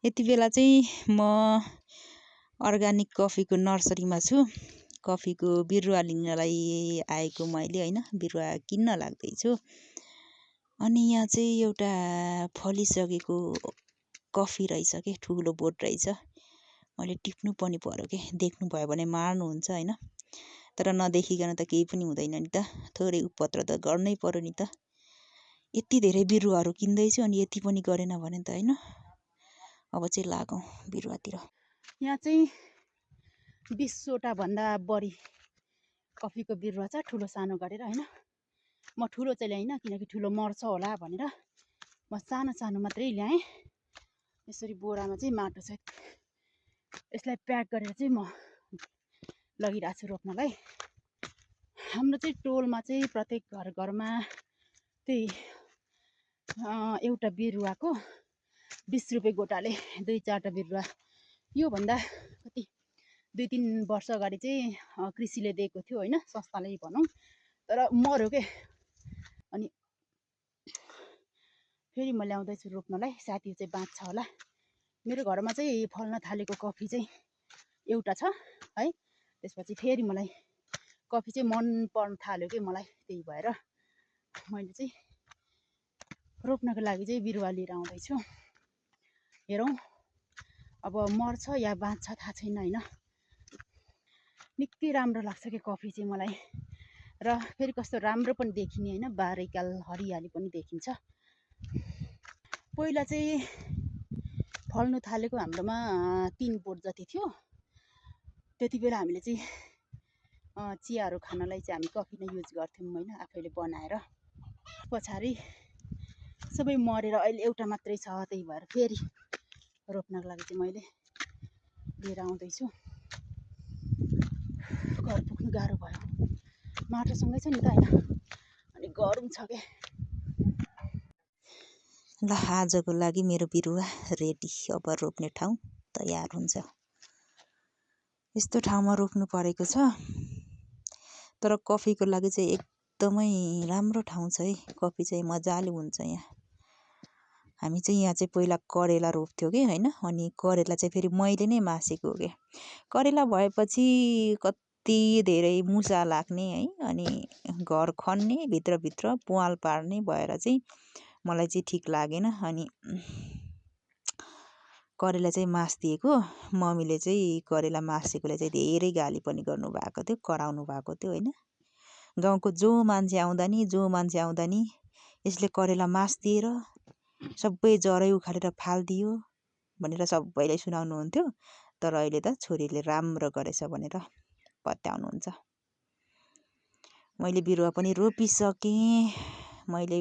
यति बेला चाहिँ म अर्गानिक कफीको नर्सरीमा छु। कफीको बिरुवा लिनलाई आएको मैले हैन, बिरुवा किन्न लाग्दैछु। अनि यहाँ चाहिँ एउटा फलिसकेको कफी रहेछ के, ठुलो बोट रहेछ। मैले टिप्नु पनि पर्यो के, देख्नु भयो भने मार्नुहुन्छ हैन, तर नदेखिकन त केही पनि हुँदैन नि त, थोरै उपत्र त गर्नै पर्यो नि त। यति धेरै बिरुवाहरू किन्दैछु अनि यति पनि गरेन भने त हैन। अब चाहिँ लागौँ बिरुवातिर। यहाँ चाहिँ 20वटा भन्दा बढी कफीको बिरुवा छ, ठुलो सानो गरेर हैन। म ठुलो चाहिँ ल्याइन किनकि ठुलो मर्छ होला भनेर म सानो सानो मात्रै ल्याएँ। यसरी बोरामा चाहिँ माटो सहित यसलाई प्याक गरेर चाहिँ म लगिरहेको छु रोप्नलाई। हाम्रो चाहिँ टोलमा चाहिँ प्रत्येक घर घरमा त्यही एउटा बिरुवाको 20 रुपियाँ गोटाले 2-4टा बिरुवा, योभन्दा कति 2-3 वर्ष अगाडि चाहिँ कृषिले दिएको थियो हैन, संस्थाले भनौँ, तर मर्यो के। अनि फेरि म ल्याउँदैछु रोप्नलाई, सायद यो चाहिँ बाँच्छ होला। मेरो घरमा चाहिँ फल्न थालेको कफी चाहिँ एउटा छ है। त्यसपछि फेरि मलाई कफी चाहिँ मन पर्न थाल्यो कि मलाई, त्यही भएर मैले चाहिँ रोप्नको लागि चाहिँ बिरुवा लिएर आउँदैछु। हेरौँ अब मर्छ या बाँच्छ थाहा छैन हैन। निकै राम्रो लाग्छ कि कफी चाहिँ मलाई, र फेरि कस्तो राम्रो पनि देखिने हैन, बारीकाल हरियाली पनि देखिन्छ। पहिला चाहिँ फल्नु थालेको हाम्रोमा 3 बोट जति थियो। त्यति बेला हामीले चाहिँ चियाहरू खानलाई चाहिँ हामी कफी नै युज गर्थ्यौँ हैन, आफैले बनाएर। पछाडि सबै मरेर अहिले एउटा मात्रै छ, त्यही भएर फेरि रोप्नको लागि चाहिँ मैले लिएर आउँदैछु। घर पुग्नु गाह्रो भयो, माटोसँगै छ नि त हैन, अनि गरम छ के। ल, आजको लागि मेरो बिरुवा रेडी, अब रोप्ने ठाउँ तयार हुन्छ। यस्तो ठाउँमा रोप्नु परेको छ, तर कफीको लागि चाहिँ एकदमै राम्रो ठाउँ छ है। कफी चाहिँ मजाले हुन्छ यहाँ। हामी चाहिँ यहाँ चाहिँ पहिला करेला रोप्थ्यो कि हैन, अनि करेला चाहिँ फेरि मैले नै मासेको हो कि। करेला भएपछि कति धेरै मुसा लाग्ने है, अनि घर खन्ने, भित्रभित्र पुवाल पार्ने भएर चाहिँ मलाई चाहिँ ठिक लागेन। अनि करेला चाहिँ मास्दिएको, मम्मीले चाहिँ करेला मासेकोले चाहिँ धेरै गाली पनि गर्नुभएको थियो, कराउनु भएको थियो हैन। गाउँको जो मान्छे आउँदा नि यसले करेला मास्दिएर सबै जरै उखालेर फालिदियो भनेर सबैलाई सुनाउनुहुन्थ्यो। तर अहिले त छोरीले राम्रो गरेछ भनेर पत्याउनुहुन्छ। मैले बिरुवा पनि रोपिसकेँ। मैले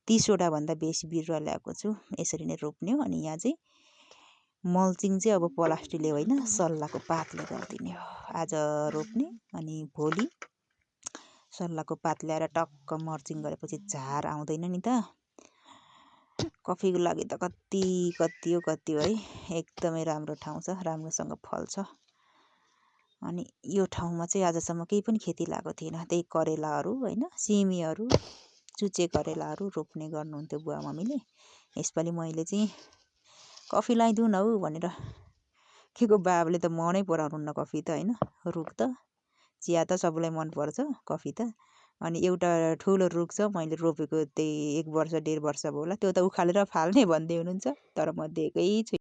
30वटा भन्दा बेसी बिरुवा ल्याएको छु, यसरी नै रोप्ने हो। अनि यहाँ चाहिँ मल्चिङ चाहिँ अब प्लास्टिकले होइन, सल्लाको पातले गरिदिने हो। आज रोप्ने अनि भोलि सल्लाको पात ल्याएर टक्क मल्चिङ गरेपछि झार आउँदैन नि त। कफीको लागि त कति हो है, एकदमै राम्रो ठाउँ छ, राम्रोसँग फल्छ। अनि यो ठाउँमा चाहिँ आजसम्म केही पनि खेती लागेको थिएन, त्यही करेलाहरू हैन, सिमीहरू, चुचे करेलाहरू रोप्ने गर्नुहुन्थ्यो बुवा मम्मीले। यसपालि मैले चाहिँ कफी लगाइदिउँ न हौ भनेर, के को बाबाले त मनै पराउनुहुन्न कफी त हैन, रुख त। चिया त सबैलाई मनपर्छ, कफी त। अनि एउटा ठुलो रुख छ, मैले रोपेको त्यही 1 वर्ष 1.5 वर्ष भयो होला, त्यो त उखालेर फाल्ने भन्दै हुनुहुन्छ, तर म दिएकै छु।